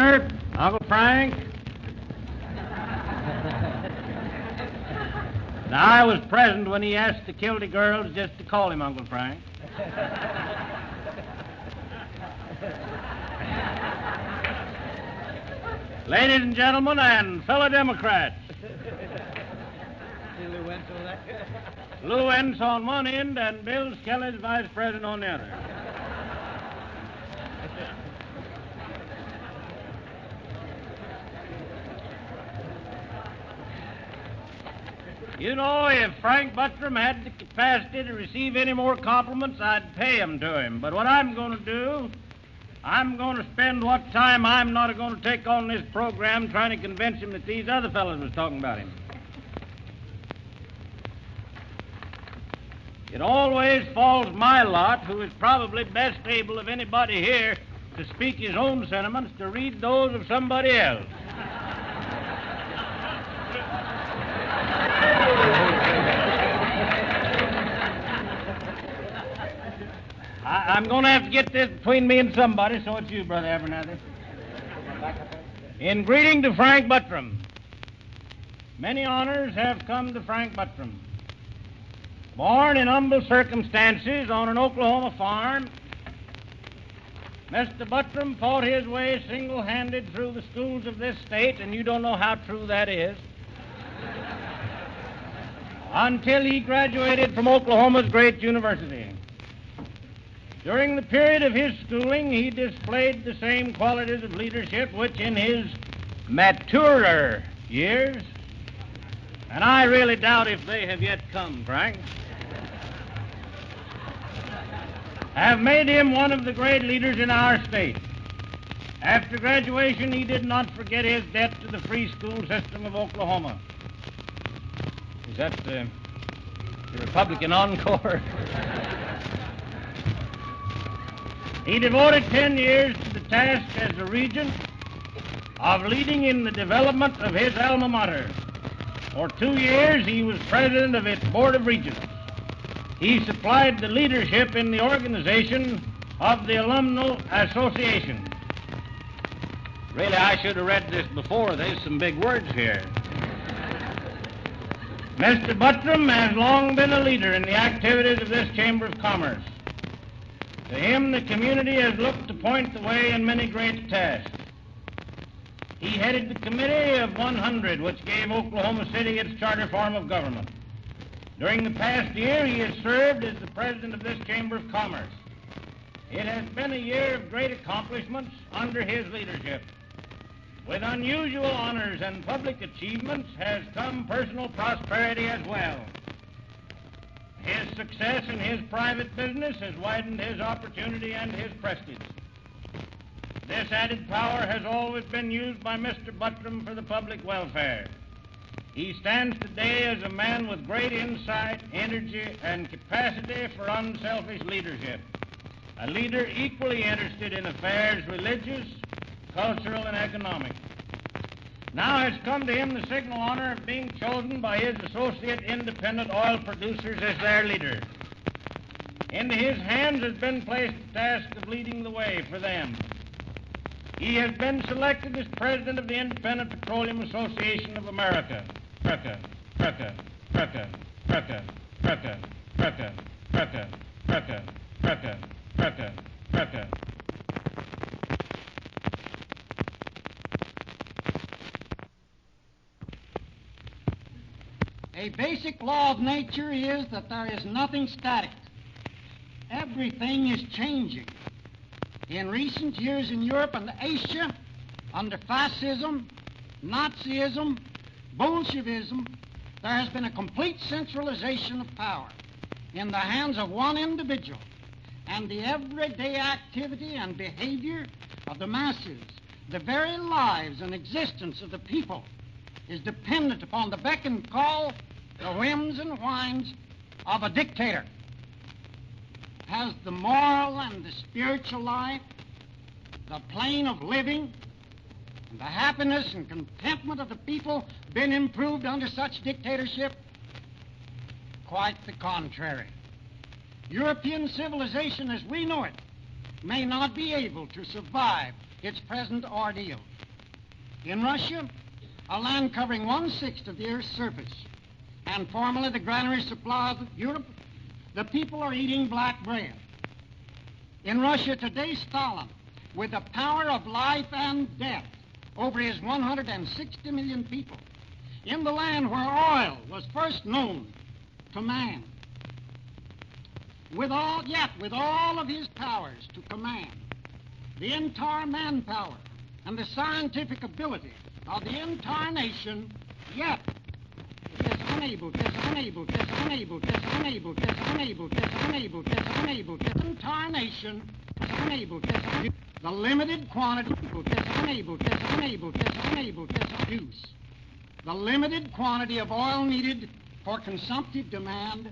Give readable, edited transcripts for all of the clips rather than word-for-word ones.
Honor, Uncle Frank. Now, I was present when he asked the Kilty girls just to call him Uncle Frank. Ladies and gentlemen, and fellow Democrats. Lou Entz on one end and Bill Skelly's vice president on the other. You know, if Frank Buttram had the capacity to receive any more compliments, I'd pay them to him. But what I'm going to do, I'm going to spend what time I'm not going to take on this program trying to convince him that these other fellows was talking about him. It always falls my lot, who is probably best able of anybody here to speak his own sentiments, to read those of somebody else. I'm going to have to get this between me and somebody, so it's you, Brother Abernathy. In greeting to Frank Buttram, many honors have come to Frank Buttram. Born in humble circumstances on an Oklahoma farm, Mr. Buttram fought his way single-handed through the schools of this state, and you don't know how true that is, until he graduated from Oklahoma's great university. During the period of his schooling, he displayed the same qualities of leadership which in his maturer years, and I really doubt if they have yet come, Frank, have made him one of the great leaders in our state. After graduation, he did not forget his debt to the free school system of Oklahoma. Is that the Republican encore? He devoted 10 years to the task as a regent of leading in the development of his alma mater. For 2 years, he was president of its board of regents. He supplied the leadership in the organization of the Alumni Association. Really, I should have read this before. There's some big words here. Mr. Buttram has long been a leader in the activities of this Chamber of Commerce. To him, the community has looked to point the way in many great tasks. He headed the Committee of 100, which gave Oklahoma City its charter form of government. During the past year, he has served as the president of this Chamber of Commerce. It has been a year of great accomplishments under his leadership. With unusual honors and public achievements has come personal prosperity as well. His success in his private business has widened his opportunity and his prestige. This added power has always been used by Mr. Buttram for the public welfare. He stands today as a man with great insight, energy, and capacity for unselfish leadership. A leader equally interested in affairs religious, cultural, and economic. Now has come to him the signal honor of being chosen by his associate independent oil producers as their leader. Into his hands has been placed the task of leading the way for them. He has been selected as president of the Independent Petroleum Association of America. A basic law of nature is that there is nothing static. Everything is changing. In recent years in Europe and Asia, under fascism, Nazism, Bolshevism, there has been a complete centralization of power in the hands of one individual, and the everyday activity and behavior of the masses, the very lives and existence of the people, is dependent upon the beck and call, the whims and whines of a dictator. Has the moral and the spiritual life, the plane of living, and the happiness and contentment of the people been improved under such dictatorship? Quite the contrary. European civilization as we know it may not be able to survive its present ordeal. In Russia, a land covering 1/6 of the Earth's surface, and formerly the granary supply of Europe, the people are eating black bread. In Russia today, Stalin, with the power of life and death over his 160 million people, in the land where oil was first known to man, with all of his powers to command the entire manpower and the scientific ability of the entire nation, yet it is unable, the entire nation is unable, the limited quantity use, the limited quantity of oil needed for consumptive demand,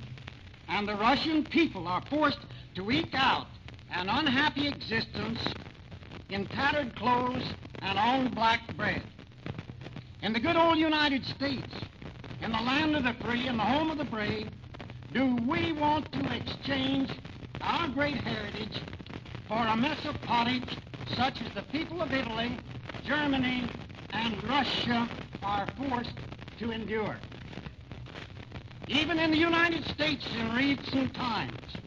and the Russian people are forced to eke out an unhappy existence in tattered clothes and on black bread. In the good old United States, in the land of the free and the home of the brave, do we want to exchange our great heritage for a mess of pottage such as the people of Italy, Germany, and Russia are forced to endure? Even in the United States in recent times,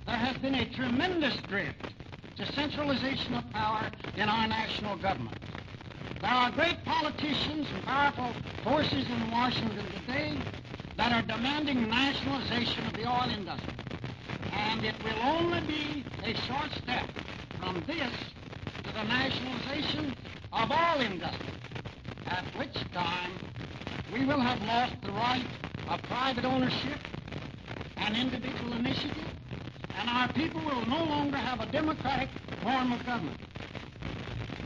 there has been a tremendous drift to centralization of power in our national government. There are great politicians and powerful forces in Washington today that are demanding nationalization of the oil industry. And it will only be a short step from this to the nationalization of all industry, at which time we will have lost the right of private ownership and individual initiative, and our people will no longer have a democratic form of government.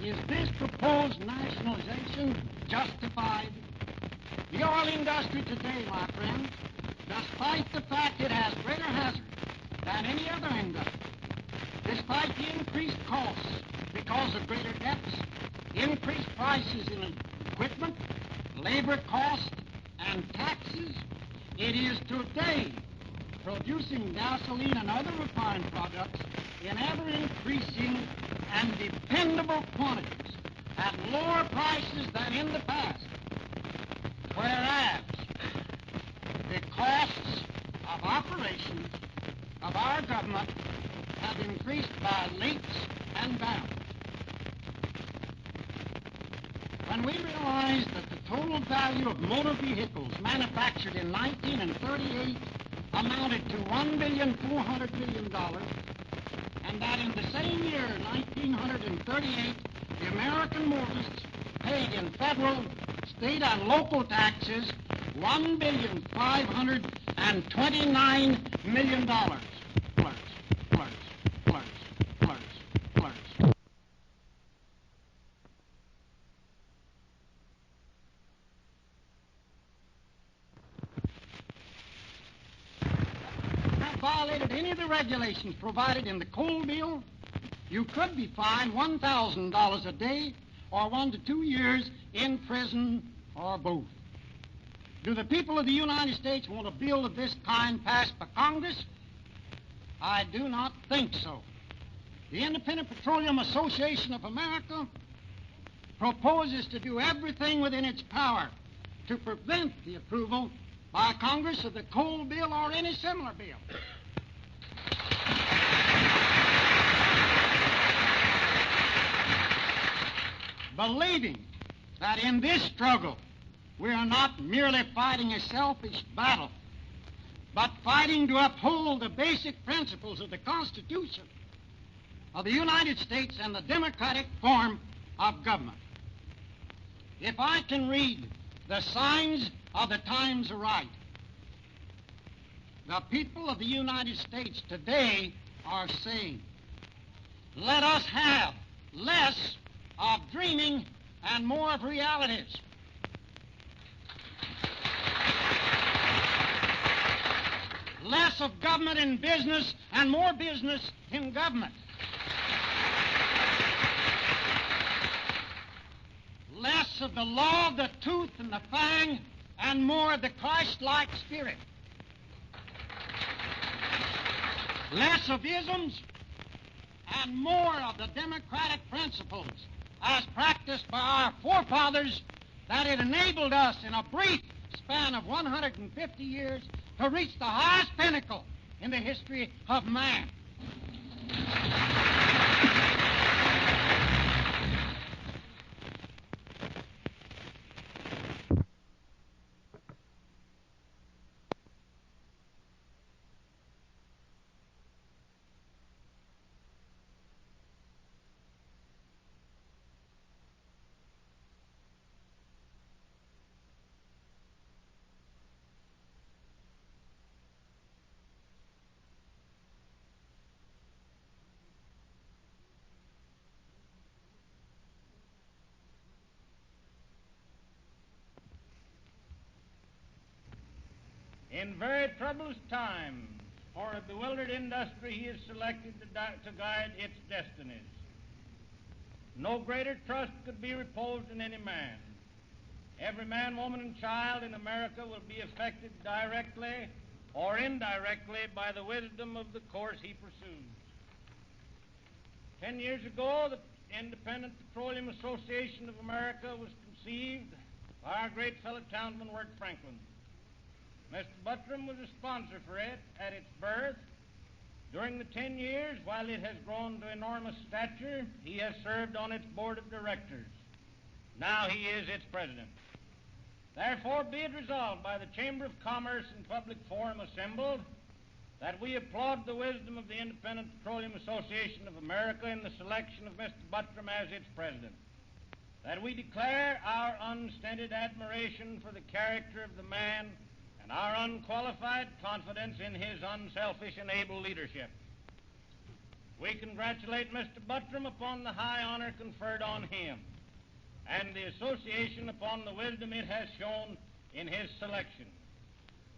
Is this proposed nationalization justified? The oil industry today, my friends, despite the fact it has greater hazard than any other industry, despite the increased costs because of greater debts, increased prices in equipment, labor costs, and taxes, it is today producing gasoline and other refined products in ever-increasing and dependable quantities at lower prices than in the past, whereas the costs of operations of our government have increased by leaps and bounds. When we realize that the total value of motor vehicles manufactured in 1938 amounted to $1,400,000,000, and that in the same year, 1938, the American motorists paid in federal, state, and local taxes $1,529,000,000. Violated any of the regulations provided in the coal bill, you could be fined $1,000 a day or 1 to 2 years in prison or both. Do the people of the United States want a bill of this kind passed by Congress? I do not think so. The Independent Petroleum Association of America proposes to do everything within its power to prevent the approval by Congress of the coal bill or any similar bill. Believing that in this struggle we are not merely fighting a selfish battle, but fighting to uphold the basic principles of the Constitution of the United States and the democratic form of government. If I can read the signs of the times aright, the people of the United States today are saying, let us have less of dreaming and more of realities. Less of government in business and more business in government. Less of the law of the tooth and the fang and more of the Christ-like spirit. Less of isms and more of the democratic principles as practiced by our forefathers, that it enabled us in a brief span of 150 years to reach the highest pinnacle in the history of man. In very troublous times, for a bewildered industry he is selected to guide its destinies. No greater trust could be reposed in any man. Every man, woman, and child in America will be affected directly or indirectly by the wisdom of the course he pursues. 10 years ago, the Independent Petroleum Association of America was conceived by our great fellow townsman, Wirt Franklin. Mr. Buttram was a sponsor for it at its birth. During the 10 years, while it has grown to enormous stature, he has served on its board of directors. Now he is its president. Therefore, be it resolved by the Chamber of Commerce and Public Forum assembled that we applaud the wisdom of the Independent Petroleum Association of America in the selection of Mr. Buttram as its president. That we declare our unstinted admiration for the character of the man and our unqualified confidence in his unselfish and able leadership. We congratulate Mr. Buttram upon the high honor conferred on him and the association upon the wisdom it has shown in his selection.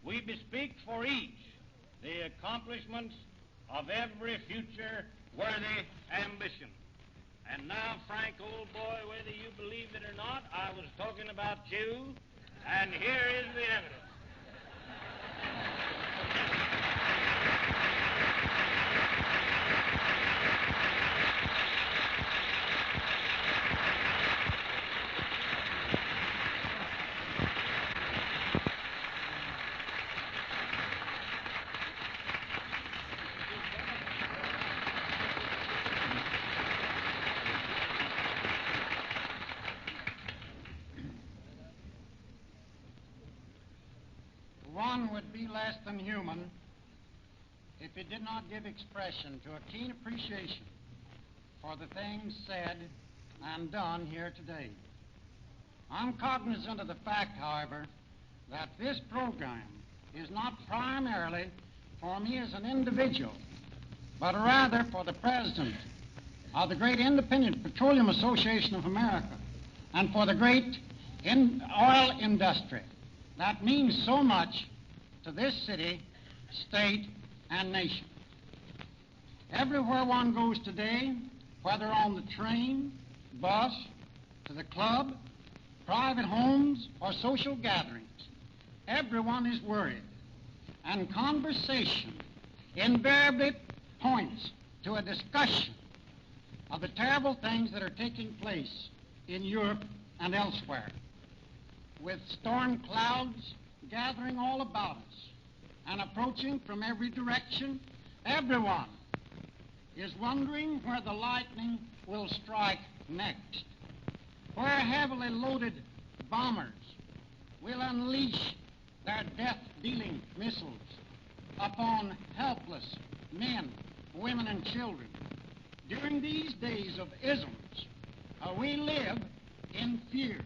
We bespeak for each the accomplishments of every future worthy ambition. And now, Frank, old boy, whether you believe it or not, I was talking about you, and here is the evidence. One would be less than human if it did not give expression to a keen appreciation for the things said and done here today. I'm cognizant of the fact, however, that this program is not primarily for me as an individual, but rather for the president of the great Independent Petroleum Association of America and for the great oil industry that means so much to this city, state, and nation. Everywhere one goes today, whether on the train, bus, to the club, private homes, or social gatherings, everyone is worried, and conversation invariably points to a discussion of the terrible things that are taking place in Europe and elsewhere, with storm clouds gathering all about us and approaching from every direction. Everyone is wondering where the lightning will strike next, where heavily loaded bombers will unleash their death-dealing missiles upon helpless men, women, and children. During these days of isms, we live in fear.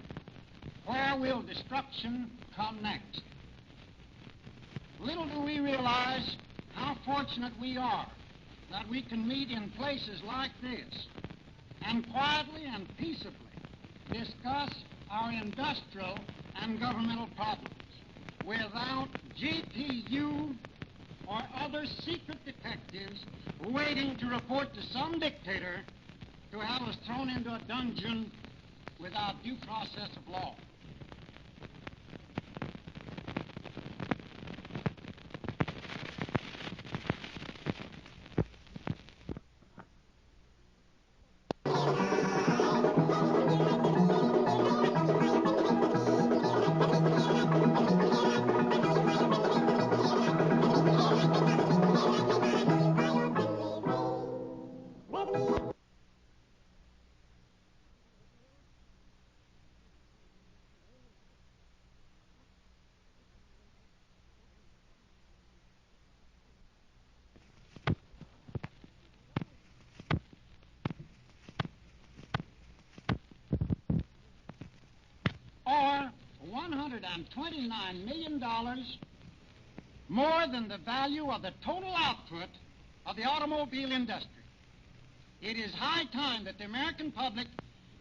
Where will destruction come next? Little do we realize how fortunate we are that we can meet in places like this and quietly and peaceably discuss our industrial and governmental problems without GPU or other secret detectives waiting to report to some dictator to have us thrown into a dungeon without due process of law. $129 million, more than the value of the total output of the automobile industry. It is high time that the American public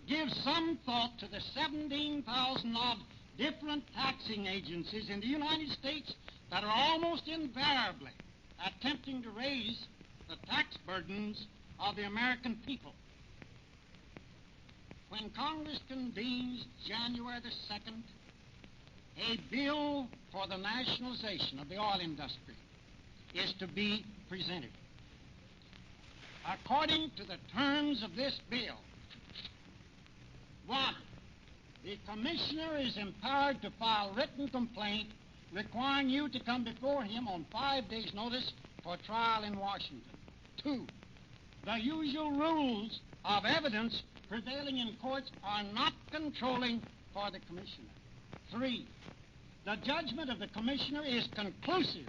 gives some thought to the 17,000-odd different taxing agencies in the United States that are almost invariably attempting to raise the tax burdens of the American people. When Congress convenes January the 2nd, a bill for the nationalization of the oil industry is to be presented. According to the terms of this bill, 1. The commissioner is empowered to file written complaint requiring you to come before him on 5 days' notice for trial in Washington. 2. The usual rules of evidence prevailing in courts are not controlling for the commissioner. 3. The judgment of the commissioner is conclusive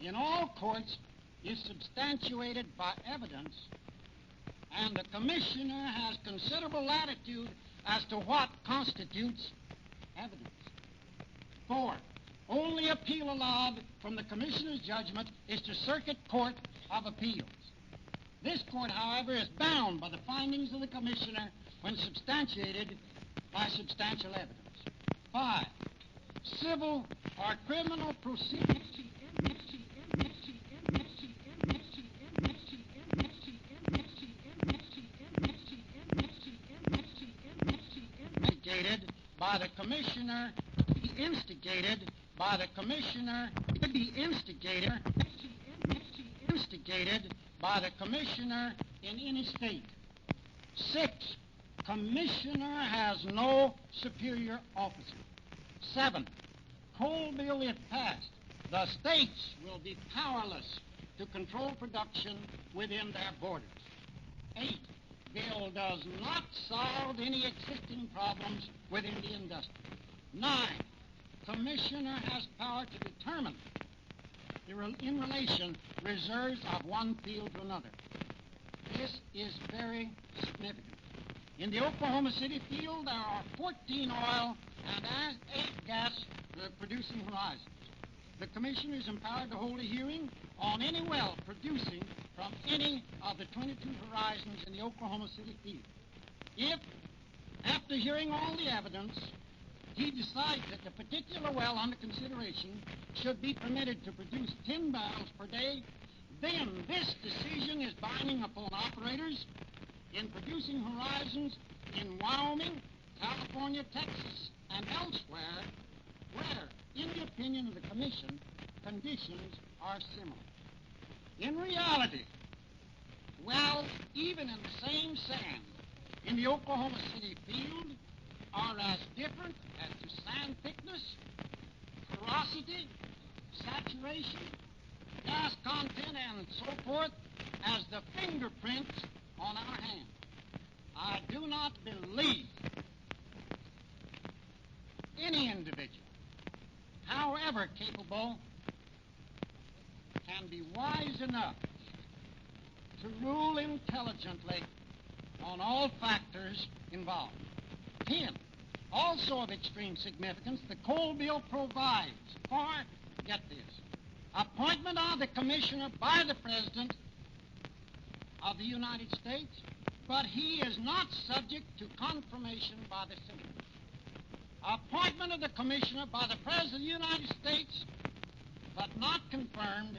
in all courts, is substantiated by evidence, and the commissioner has considerable latitude as to what constitutes evidence. 4. Only appeal allowed from the commissioner's judgment is to Circuit Court of Appeals. This court, however, is bound by the findings of the commissioner when substantiated by substantial evidence. 5. Civil or criminal proceedings by the commissioner instigated by the commissioner to be instigated by the commissioner in any state. 6. Commissioner has no superior officer. 7. Coal bill if passed, the states will be powerless to control production within their borders. 8. Bill does not solve any existing problems within the industry. 9. Commissioner has power to determine in relation reserves of one field to another. This is very significant. In the Oklahoma City field, there are 14 oil and 8 gas producing horizons. The commissioner is empowered to hold a hearing on any well producing from any of the 22 horizons in the Oklahoma City field. If, after hearing all the evidence, he decides that the particular well under consideration should be permitted to produce 10 barrels per day, then this decision is binding upon operators in producing horizons in Wyoming, California, Texas, and elsewhere where, in the opinion of the commission, conditions are similar. In reality, wells, even in the same sand, in the Oklahoma City field are as different as to sand thickness, porosity, saturation, gas content, and so forth as the fingerprints on our hand. I do not believe any individual, however capable, can be wise enough to rule intelligently on all factors involved. 10. Also of extreme significance, the coal bill provides for, get this, appointment of the commissioner by the President of the United States, but he is not subject to confirmation by the Senate. Appointment of the commissioner by the President of the United States, but not confirmed